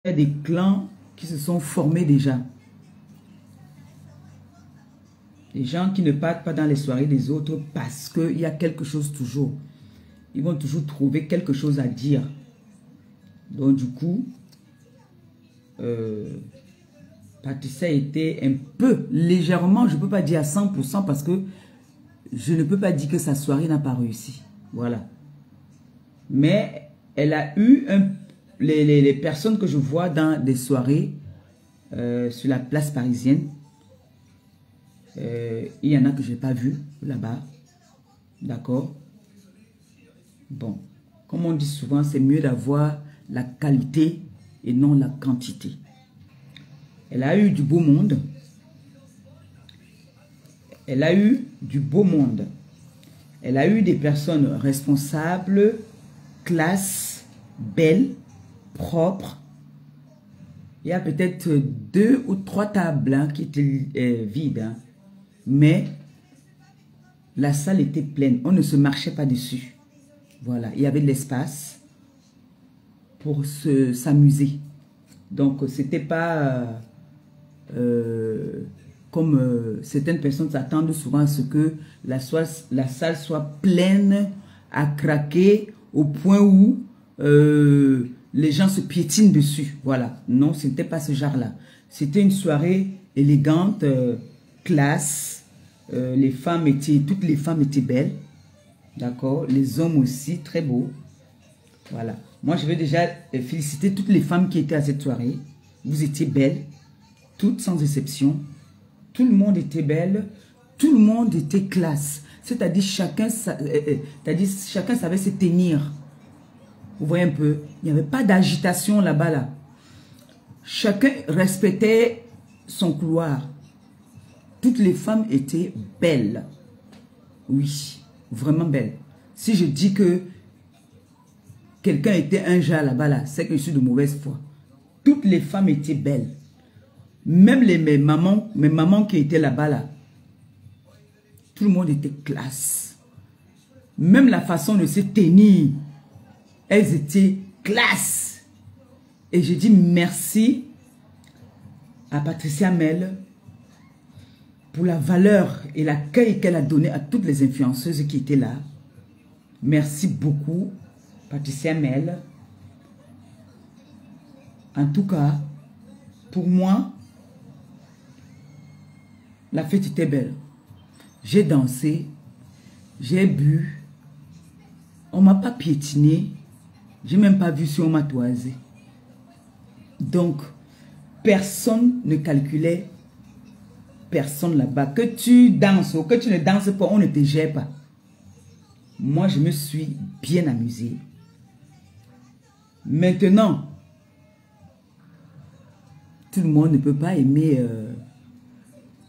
Il y a des clans qui se sont formés déjà. Des gens qui ne partent pas dans les soirées des autres parce qu'il y a quelque chose toujours. Ils vont toujours trouver quelque chose à dire. Donc du coup, Patricia était un peu, légèrement, je ne peux pas dire à 100% parce que je ne peux pas dire que sa soirée n'a pas réussi. Voilà. Mais elle a eu les personnes que je vois dans des soirées sur la place parisienne. Il y en a que je n'ai pas vu là-bas. D'accord? Bon. Comme on dit souvent, c'est mieux d'avoir la qualité et non la quantité. Elle a eu du beau monde. Elle a eu du beau monde. Elle a eu des personnes responsables, classes, belles, propres. Il y a peut-être 2 ou 3 tables hein, qui étaient vides. Hein. Mais la salle était pleine. On ne se marchait pas dessus. Voilà. Il y avait de l'espace pour s'amuser. Donc, c'était pas comme certaines personnes s'attendent souvent à ce que la salle soit pleine à craquer au point où les gens se piétinent dessus. Voilà. Non, ce n'était pas ce genre-là. C'était une soirée élégante, classe. Toutes les femmes étaient belles. D'accord. Les hommes aussi, très beaux. Voilà. Moi, je veux déjà féliciter toutes les femmes qui étaient à cette soirée. Vous étiez belles. Toutes sans exception. Tout le monde était belle. Tout le monde était classe. C'est-à-dire chacun savait se tenir. Vous voyez un peu, il n'y avait pas d'agitation là-bas. Là. Chacun respectait son couloir. Toutes les femmes étaient belles. Oui, vraiment belles. Si je dis que quelqu'un était un jas là-bas, là, c'est que je suis de mauvaise foi. Toutes les femmes étaient belles. Même mes mamans qui étaient là-bas, là, tout le monde était classe. Même la façon de se tenir, elles étaient classe. Et je dis merci à Patricia Mel pour la valeur et l'accueil qu'elle a donné à toutes les influenceuses qui étaient là. Merci beaucoup, Patricia Mel. En tout cas, pour moi, la fête était belle. J'ai dansé, j'ai bu, on ne m'a pas piétiné, j'ai même pas vu si on m'a toisé. Donc, personne ne calculait personne là-bas. Que tu danses ou que tu ne danses pas, on ne te gère pas. Moi, je me suis bien amusée. Maintenant, tout le monde ne peut pas aimer...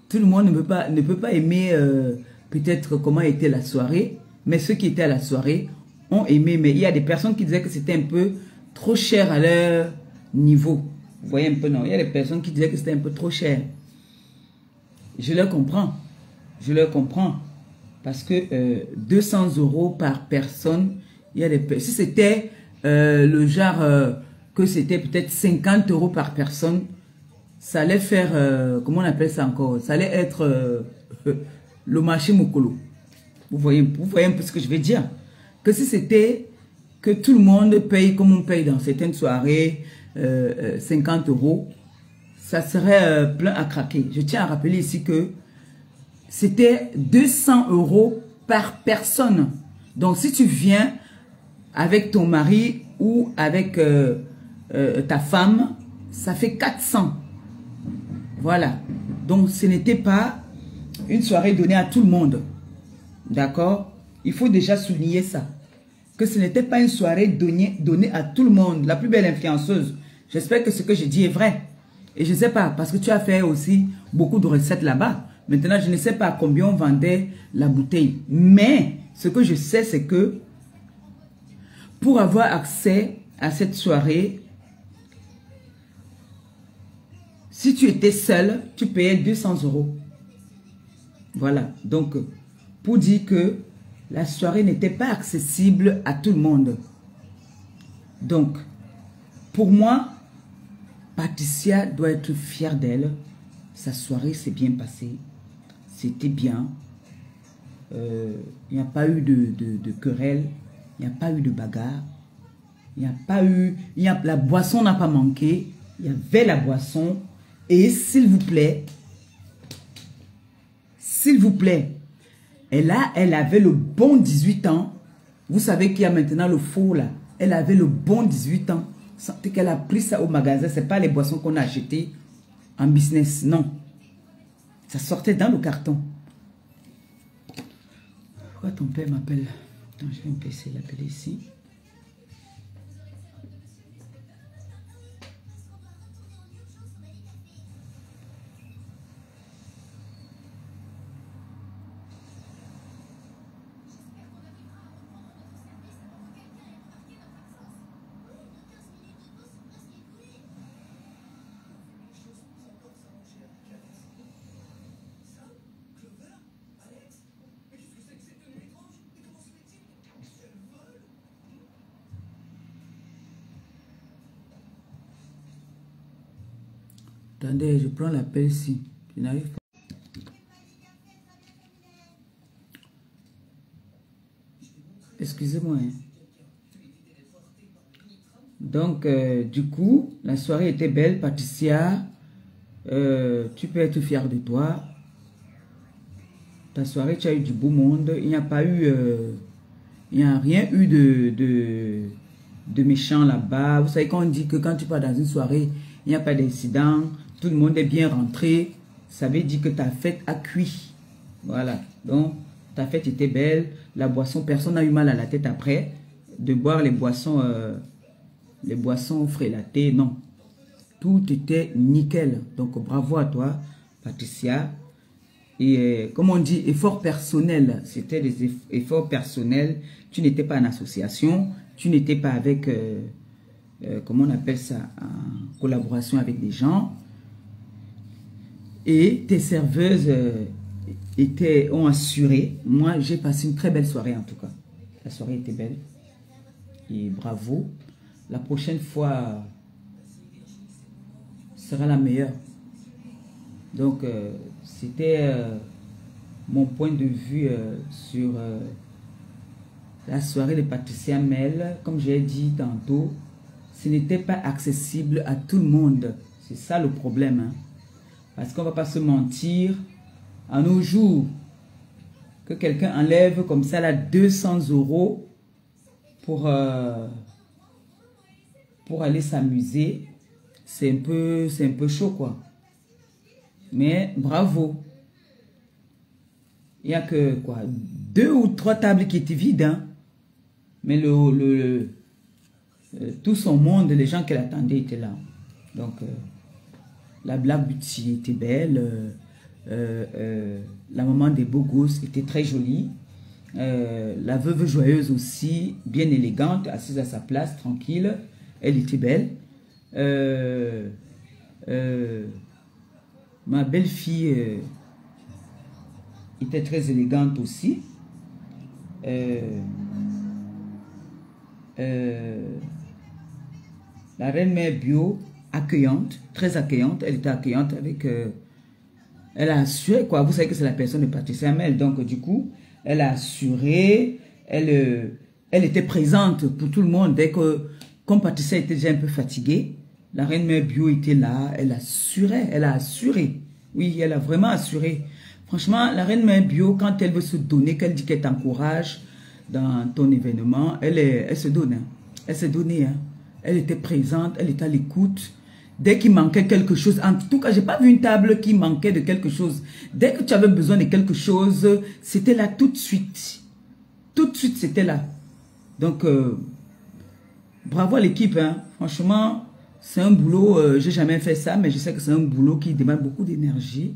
tout le monde ne peut pas aimer peut-être comment était la soirée. Mais ceux qui étaient à la soirée ont aimé. Mais il y a des personnes qui disaient que c'était un peu trop cher à leur niveau. Vous voyez un peu, non? Il y a des personnes qui disaient que c'était un peu trop cher. Je leur comprends. Je leur comprends. Parce que 200 € par personne, il y a des, si c'était le genre que c'était peut-être 50 € par personne, ça allait faire, comment on appelle ça encore? Ça allait être le marché Mokolo. Vous voyez un peu ce que je veux dire? Que si c'était que tout le monde paye comme on paye dans certaines soirées, 50 €, ça serait plein à craquer. Je tiens à rappeler ici que c'était 200 € par personne. Donc si tu viens avec ton mari ou avec ta femme, ça fait 400. Voilà. Donc ce n'était pas une soirée donnée à tout le monde. D'accord? Il faut déjà souligner ça. Que ce n'était pas une soirée donnée à tout le monde. La plus belle influenceuse. J'espère que ce que je dis est vrai. Et je ne sais pas, parce que tu as fait aussi beaucoup de recettes là-bas. Maintenant, je ne sais pas combien on vendait la bouteille. Mais ce que je sais, c'est que pour avoir accès à cette soirée, si tu étais seul, tu payais 200 €. Voilà. Donc, pour dire que la soirée n'était pas accessible à tout le monde. Donc, pour moi, Patricia doit être fière d'elle. Sa soirée s'est bien passée. C'était bien. Il n'y a pas eu de querelle. Il n'y a pas eu de bagarre. Il n'y a pas eu... la boisson n'a pas manqué. Il y avait la boisson. Et s'il vous plaît, elle avait le bon 18 ans. Vous savez qu'il y a maintenant le faux là. Elle avait le bon 18 ans. Sentez qu'elle a pris ça au magasin. Ce n'est pas les boissons qu'on a achetées en business. Non. Ça sortait dans le carton. Pourquoi ton père m'appelle? Attends, je vais me essayer l'appeler ici. Attendez, je prends l'appel ici. Je n'arrive pas. Excusez-moi. Hein. Donc, du coup, la soirée était belle. Patricia, tu peux être fière de toi. Ta soirée, tu as eu du beau monde. Il n'y a pas eu... il n'y a rien eu de méchant là-bas. Vous savez, quand on dit que quand tu pars dans une soirée, il n'y a pas d'incident, tout le monde est bien rentré, ça veut dire que ta fête a cuit. Voilà. Donc, ta fête était belle. La boisson, personne n'a eu mal à la tête après de boire les boissons frélatées. Non. Tout était nickel. Donc, bravo à toi, Patricia. Et comme on dit, effort personnel. C'était des efforts personnels. Tu n'étais pas en association. Tu n'étais pas avec, comment on appelle ça, en collaboration avec des gens. Et tes serveuses ont assuré. Moi, j'ai passé une très belle soirée en tout cas. La soirée était belle. Et bravo. La prochaine fois sera la meilleure. Donc, c'était mon point de vue sur la soirée de Patricia Mel. Comme j'ai dit tantôt, ce n'était pas accessible à tout le monde. C'est ça le problème. Hein? Parce qu'on ne va pas se mentir. À nos jours, que quelqu'un enlève comme ça là 200 € pour aller s'amuser, c'est un peu chaud quoi. Mais bravo. Il n'y a que quoi, 2 ou 3 tables qui étaient vides. Hein? Mais tout son monde, les gens qui l'attendaient étaient là. Donc, la Black Beauty était belle. La maman des beaux gosses était très jolie. La veuve joyeuse aussi, bien élégante, assise à sa place, tranquille. Elle était belle. Ma belle-fille était très élégante aussi. La reine-mère bio, accueillante, très accueillante. Elle était accueillante avec... elle a assuré, quoi. Vous savez que c'est la personne de Patricia Mel. Donc, du coup, elle a assuré. Elle était présente pour tout le monde. Dès que, comme Patricia était déjà un peu fatiguée, la reine-mère bio était là. Elle assurait. Elle a assuré. Oui, elle a vraiment assuré. Franchement, la reine-mère bio, quand elle veut se donner, qu'elle dit qu'elle t'encourage dans ton événement, elle se donne. Hein. Elle s'est donnée. Hein. Elle était présente. Elle était à l'écoute. Dès qu'il manquait quelque chose, en tout cas, j'ai pas vu une table qui manquait de quelque chose. Dès que tu avais besoin de quelque chose, c'était là tout de suite. Tout de suite, c'était là. Donc, bravo à l'équipe. Hein. Franchement, c'est un boulot, j'ai jamais fait ça, mais je sais que c'est un boulot qui demande beaucoup d'énergie.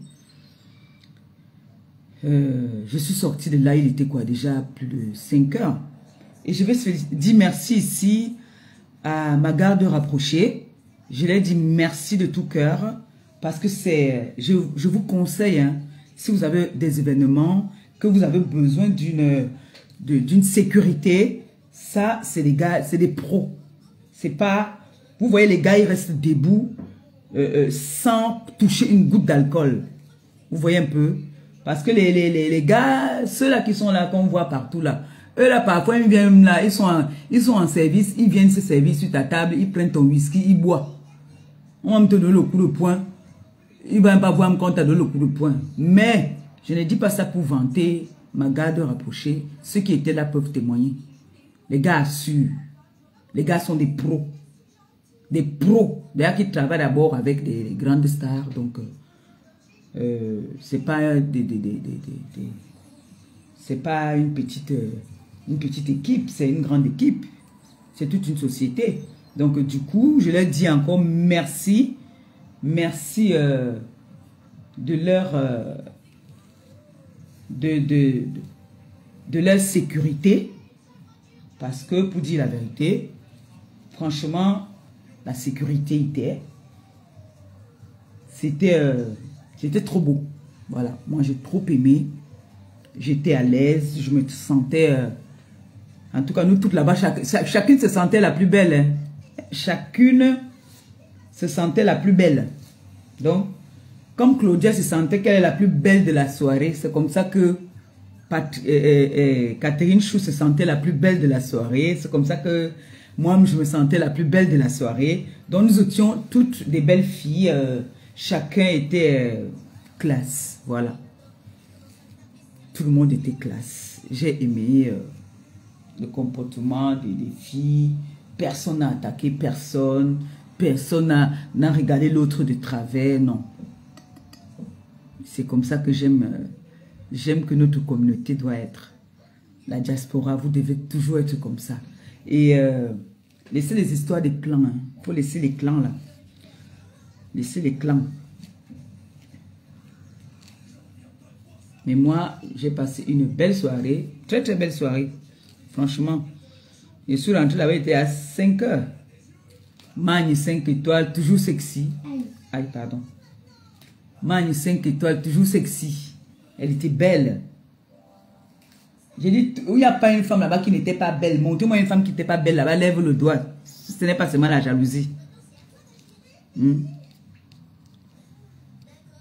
Je suis sortie de là, il était quoi, déjà plus de 5 heures. Et je vais dire merci ici à ma garde rapprochée. Je leur dis merci de tout cœur parce que je vous conseille, hein, si vous avez des événements, que vous avez besoin d'une sécurité, ça, c'est des gars, c'est des pros. C'est pas, vous voyez les gars, ils restent debout, sans toucher une goutte d'alcool. Vous voyez un peu? Parce que les gars, ceux-là qui sont là, qu'on voit partout là, eux là, parfois, ils viennent là, ils sont en service, ils viennent se servir sur ta table, ils prennent ton whisky, ils boivent. On va te donner le coup de poing. Il ne va même pas voir quand tu as donné le coup de poing. Mais, je ne dis pas ça pour vanter ma garde rapprochée. Ceux qui étaient là peuvent témoigner. Les gars assurent. Les gars sont des pros. Des pros. D'ailleurs, qui travaillent d'abord avec des grandes stars. Donc, c'est pas c'est pas une petite équipe. C'est une grande équipe. C'est toute une société. Donc, du coup, je leur dis encore merci. Merci de leur sécurité. Parce que, pour dire la vérité, franchement, la sécurité c'était trop beau. Voilà, moi j'ai trop aimé. J'étais à l'aise, je me sentais... en tout cas, nous toutes là-bas, chacune se sentait la plus belle. Hein. Chacune se sentait la plus belle. Donc, comme Claudia se sentait qu'elle est la plus belle de la soirée, c'est comme ça que Catherine Chou se sentait la plus belle de la soirée. C'est comme ça que moi, je me sentais la plus belle de la soirée. Donc, nous étions toutes des belles filles. Chacun était classe. Voilà. Tout le monde était classe. J'ai aimé le comportement des filles. Personne n'a attaqué personne. Personne n'a regardé l'autre de travers. Non. C'est comme ça que j'aime que notre communauté doit être. La diaspora, vous devez toujours être comme ça. Et laissez les histoires des clans. Il faut laisser les clans là. Laissez les clans. Mais moi, j'ai passé une belle soirée. Très très belle soirée. Franchement. Je suis rentré là-bas, il était à 5 heures. Magne 5 étoiles, toujours sexy. Aïe, pardon. Magne 5 étoiles, toujours sexy. Elle était belle. J'ai dit, il n'y a pas une femme là-bas qui n'était pas belle. Montrez-moi une femme qui n'était pas belle là-bas, lève le doigt. Ce n'est pas seulement la jalousie.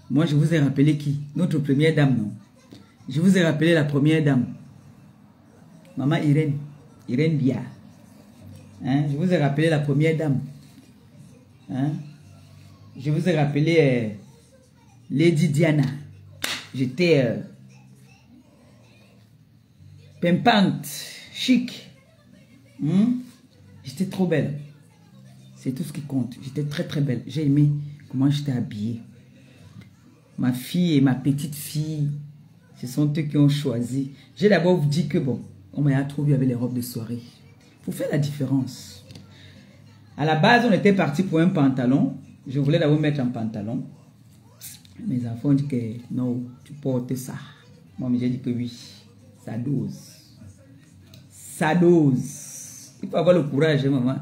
Moi, je vous ai rappelé qui? Notre première dame, non? Je vous ai rappelé la première dame. Maman Irène. Irène Bia. Hein? Je vous ai rappelé la première dame. Hein? Je vous ai rappelé Lady Diana. J'étais pimpante, chic. J'étais trop belle. C'est tout ce qui compte. J'étais très très belle. J'ai aimé comment j'étais habillée. Ma fille et ma petite fille, ce sont eux qui ont choisi. J'ai d'abord dit que bon, on m'a trop vu avec les robes de soirée. Pour faire la différence. À la base, on était parti pour un pantalon. Je voulais d'abord mettre un pantalon. Mes enfants ont dit que non, tu portes ça. Moi, j'ai dit que oui. Ça dose. Ça dose. Il faut avoir le courage, maman.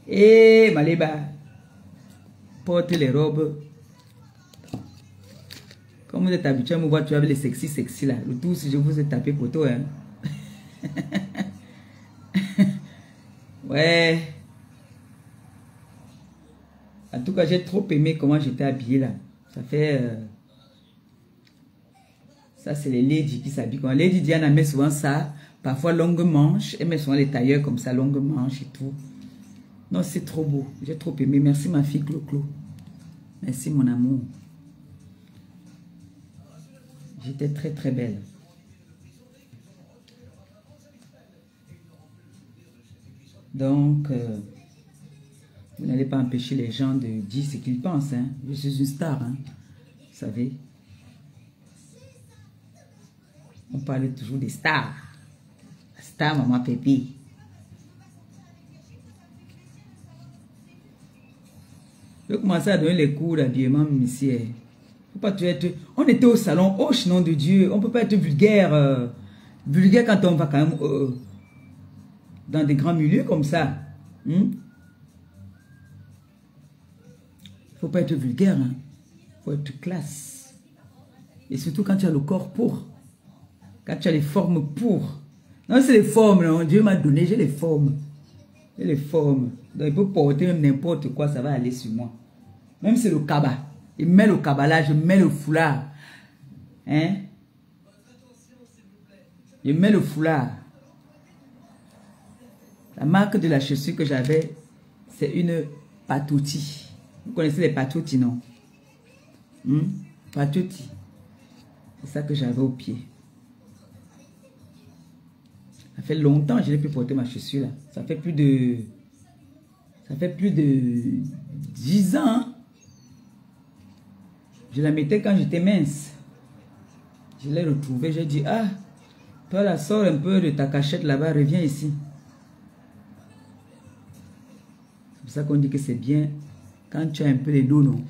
Et Maléba, porte les robes. Comme vous êtes habitué à me voir, tu as les sexy là. Le tout, si je vous ai tapé poteau, hein. Ouais. En tout cas, j'ai trop aimé comment j'étais habillée là. Ça fait... ça, c'est les ladies qui s'habillent. Quand Lady Diana met souvent ça, parfois longue manche. Elle met souvent les tailleurs comme ça, longue manche et tout. Non, c'est trop beau. J'ai trop aimé. Merci ma fille Clo-Clo. Merci mon amour. J'étais très très belle. Donc, vous n'allez pas empêcher les gens de dire ce qu'ils pensent. Hein. Je suis une star, hein. Vous savez. On parle toujours des stars. La star, maman Pépi. Je vais commencer à donner les cours d'habillement, monsieur. Faut pas être... On était au salon, oh, nom de Dieu. On ne peut pas être vulgaire. Vulgaire quand on va quand même dans des grands milieux comme ça. Faut pas être vulgaire. Hein. Faut être classe. Et surtout quand tu as le corps pour. Quand tu as les formes pour. Non, c'est les formes. Non. Dieu m'a donné, j'ai les formes. J'ai les formes. Donc il peut porter même n'importe quoi, ça va aller sur moi. Même c'est le kaba. Je mets le kaba là, je mets le foulard. Hein? Je mets le foulard. La marque de la chaussure que j'avais, c'est une Patouti. Vous connaissez les Patouti, non? Patouti. C'est ça que j'avais au pied. Ça fait longtemps que je n'ai plus porté ma chaussure là. Ça fait plus de 10 ans. Je la mettais quand j'étais mince. Je l'ai retrouvée. J'ai dit, ah, toi là, sors un peu de ta cachette là-bas, reviens ici. C'est pour ça qu'on dit que c'est bien quand tu as un peu les dos, non?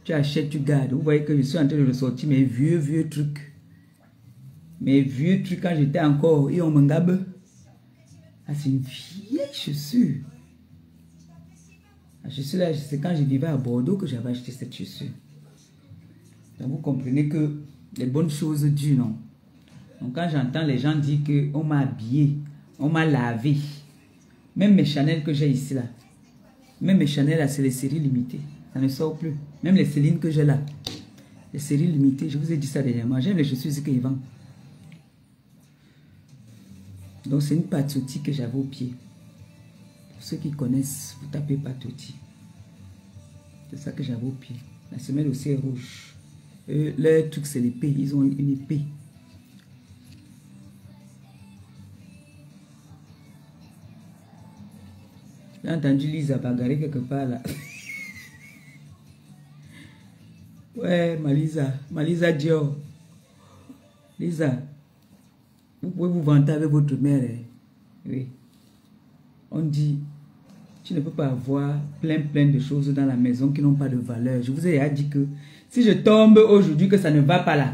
Tu achètes, tu gardes. Vous voyez que je suis en train de ressortir mes vieux trucs. Mes vieux trucs quand j'étais encore. Et on me gabe. Ah, c'est une vieille chaussure. La chaussure là, c'est quand je vivais à Bordeaux que j'avais acheté cette chaussure. Donc vous comprenez que les bonnes choses durent, non? Donc quand j'entends les gens dire qu'on m'a habillé, on m'a lavé. Même mes Chanel que j'ai ici là. Même mes Chanel là, c'est les séries limitées. Ça ne sort plus. Même les Céline que j'ai là. Les séries limitées, je vous ai dit ça dernièrement. J'aime les chaussures qu'ils vendent. Donc c'est une Patouti que j'avais au pied. Pour ceux qui connaissent, vous tapez Patouti. C'est ça que j'avais au pied. La semelle aussi est rouge. Leur truc c'est l'épée. Ils ont une épée. J'ai entendu Lisa bagarrer quelque part là. Ouais, Malisa Dior. Lisa, vous pouvez vous vanter avec votre mère. Hein? Oui. On dit, tu ne peux pas avoir plein de choses dans la maison qui n'ont pas de valeur. Je vous ai déjà dit que si je tombe aujourd'hui que ça ne va pas là,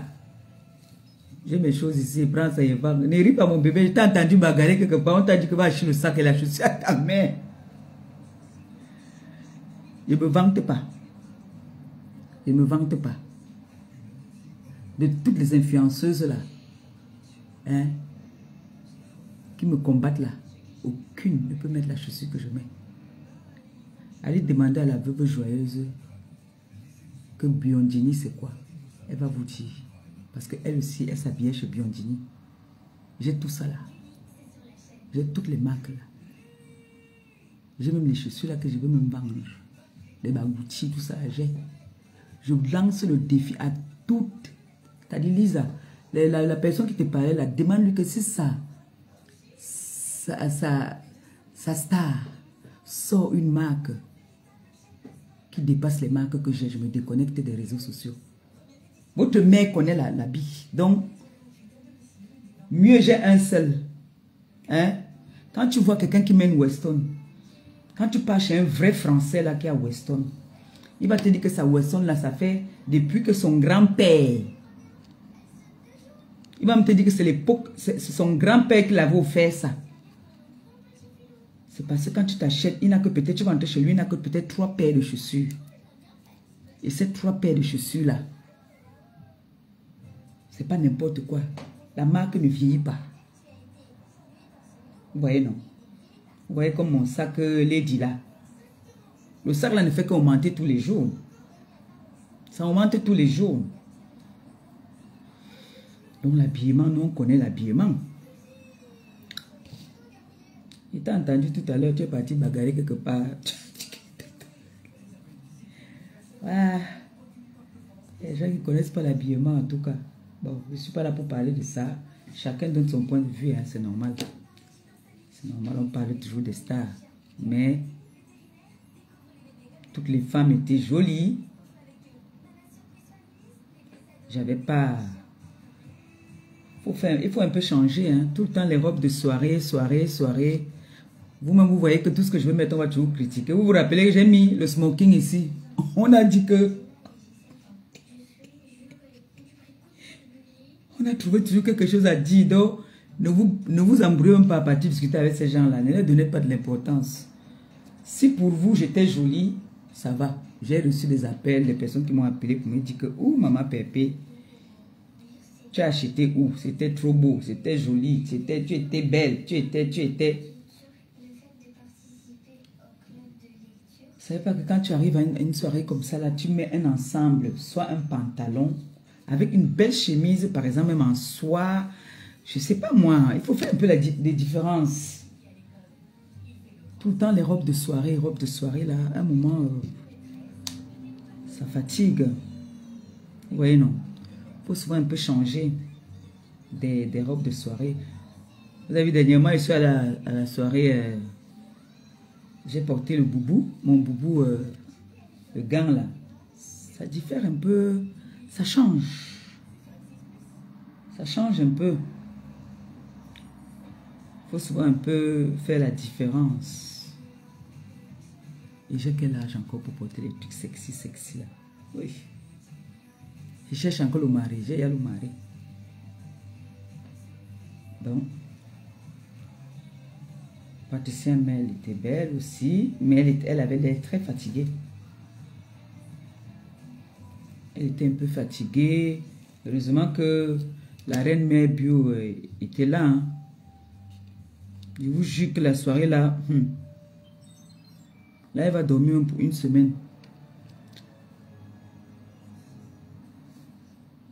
j'ai mes choses ici, prends ça et va. Ne ris pas mon bébé, je t'ai entendu bagarrer quelque part, on t'a dit que va acheter le sac et la chaussure à ta mère. Je ne me vante pas. Je ne me vante pas. De toutes les influenceuses là, hein, qui me combattent là, aucune ne peut mettre la chaussure que je mets. Allez demander à la veuve joyeuse que Biondini c'est quoi. Elle va vous dire. Parce qu'elle aussi, elle s'habillait chez Biondini. J'ai tout ça là. J'ai toutes les marques là. J'ai même les chaussures là que je veux me vendre. Les bagoutis, tout ça, j'ai. Je lance le défi à toutes. T'as dit Lisa, la personne qui te parlait là, demande-lui que si sa star sort une marque qui dépasse les marques que j'ai, je me déconnecte des réseaux sociaux. Votre mère connaît la bille. Donc, mieux j'ai un seul. Hein? Quand tu vois quelqu'un qui mène Weston, quand tu pars chez un vrai Français là qui a Weston, il va te dire que sa Weston là, ça fait depuis que son grand-père. Il va me te dire que c'est l'époque, c'est son grand-père qui l'avait offert ça. C'est parce que quand tu t'achètes, il n'a que peut-être, tu vas entrer chez lui, il n'a que peut-être 3 paires de chaussures. Et ces 3 paires de chaussures là, c'est pas n'importe quoi. La marque ne vieillit pas. Vous voyez, non? Vous voyez comme mon sac Lady là. Le sac là ne fait qu'augmenter tous les jours. Ça augmente tous les jours. Donc l'habillement, nous on connaît l'habillement. Il t'a entendu tout à l'heure, tu es parti bagarrer quelque part. Ah, les gens qui ne connaissent pas l'habillement en tout cas. Bon, je ne suis pas là pour parler de ça. Chacun donne son point de vue, hein, c'est normal. C'est normal, on parle toujours des stars. Mais toutes les femmes étaient jolies. J'avais pas... il faut un peu changer. Hein. Tout le temps, les robes de soirée. Vous-même, vous voyez que tout ce que je veux mettre, on va toujours critiquer. Vous vous rappelez que j'ai mis le smoking ici. On a dit que... On a trouvé toujours quelque chose à dire. Donc, ne vous embrouillez même pas à partir de discuter avec ces gens-là. Ne leur donnez pas de l'importance. Si pour vous, j'étais jolie, ça va. J'ai reçu des appels, des personnes qui m'ont appelé pour me dire que, oh, maman Pépé, tu as acheté où? C'était trop beau, c'était joli, tu étais belle, tu étais. savez pas que quand tu arrives à une soirée comme ça, là, tu mets un ensemble, soit un pantalon, avec une belle chemise, par exemple, même en soie. Je sais pas moi, il faut faire un peu des différences. Tout le temps, les robes de soirée, là, à un moment, ça fatigue. Vous voyez, non? Il faut souvent un peu changer des robes de soirée. Vous avez vu, dernièrement, je suis à la soirée, j'ai porté le boubou, mon boubou, le gant là. Ça diffère un peu, ça change. Ça change un peu. Il faut souvent un peu faire la différence. Et j'ai quel âge encore pour porter les trucs sexy là? Oui. Je cherche encore le mari, j'ai le mari. Donc, Patricia Mel était belle aussi, mais elle avait l'air très fatiguée. Elle était un peu fatiguée. Heureusement que la reine mère bio était là. Hein. Je vous jure que la soirée là, là elle va dormir pour une semaine.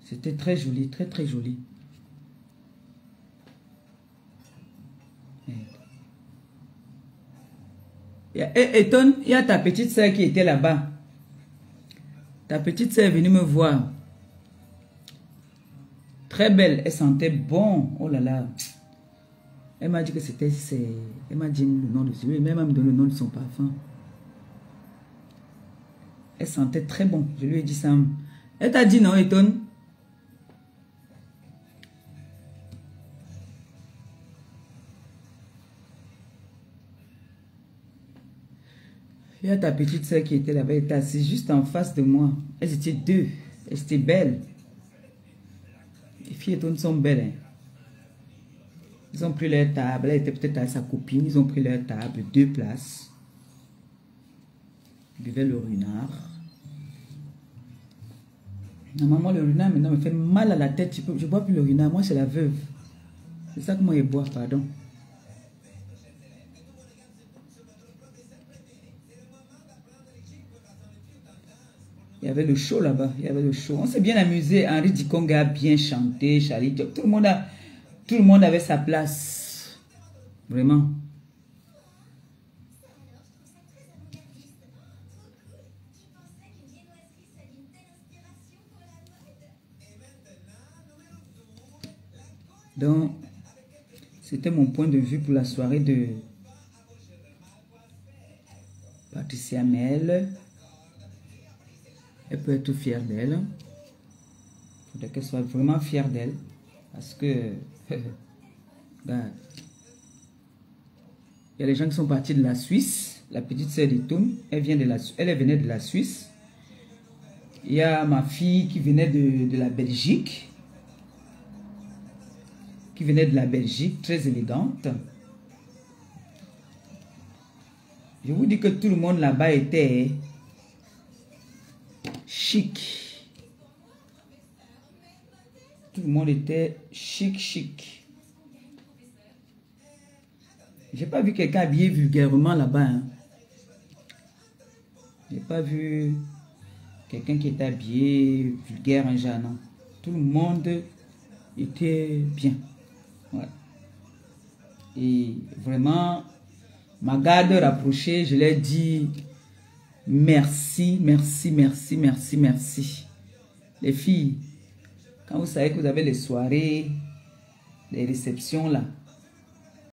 C'était très joli, très très joli. Et Ton, il y a ta petite soeur qui était là-bas. Ta petite soeur est venue me voir. Très belle, elle sentait bon. Oh là là. Elle m'a dit que c'était... Elle m'a dit le nom de celui, elle m'a donné le nom de son parfum. Elle sentait très bon. Je lui ai dit ça. Elle t'a dit non, Eton? Il y a ta petite soeur qui était là-bas, elle était assise juste en face de moi. Elles étaient deux. Elles étaient belles. Les filles Eton sont belles. Hein. Ils ont pris leur table. Elle était peut-être avec sa copine. Ils ont pris leur table, 2 places. Ils buvaient le renard. Normalement, le renard maintenant me fait mal à la tête. Je ne bois plus le renard. Moi, c'est la veuve. C'est ça que moi, je bois, pardon. Il y avait le show là-bas. Il y avait le show. On s'est bien amusé. Henri Dikonga a bien chanté. Charlie Diop. Tout le monde avait sa place. Vraiment. Donc, c'était mon point de vue pour la soirée de Patricia Mel. Elle peut être fière d'elle. Il faudrait qu'elle soit vraiment fière d'elle. Parce que... regarde. Il y a les gens qui sont partis de la Suisse. La petite sœur d'Etoun, elle venait de la Suisse. Il y a ma fille qui venait de la Belgique. Qui venait de la Belgique, très élégante. Je vous dis que tout le monde là-bas était... chic. Tout le monde était chic. J'ai pas vu quelqu'un habillé vulgairement là-bas. Hein. J'ai pas vu quelqu'un qui était habillé vulgaire en genre. Non. Tout le monde était bien. Ouais. Et vraiment, ma garde rapprochée, je l'ai dit... Merci. Les filles, quand vous savez que vous avez les soirées, les réceptions là,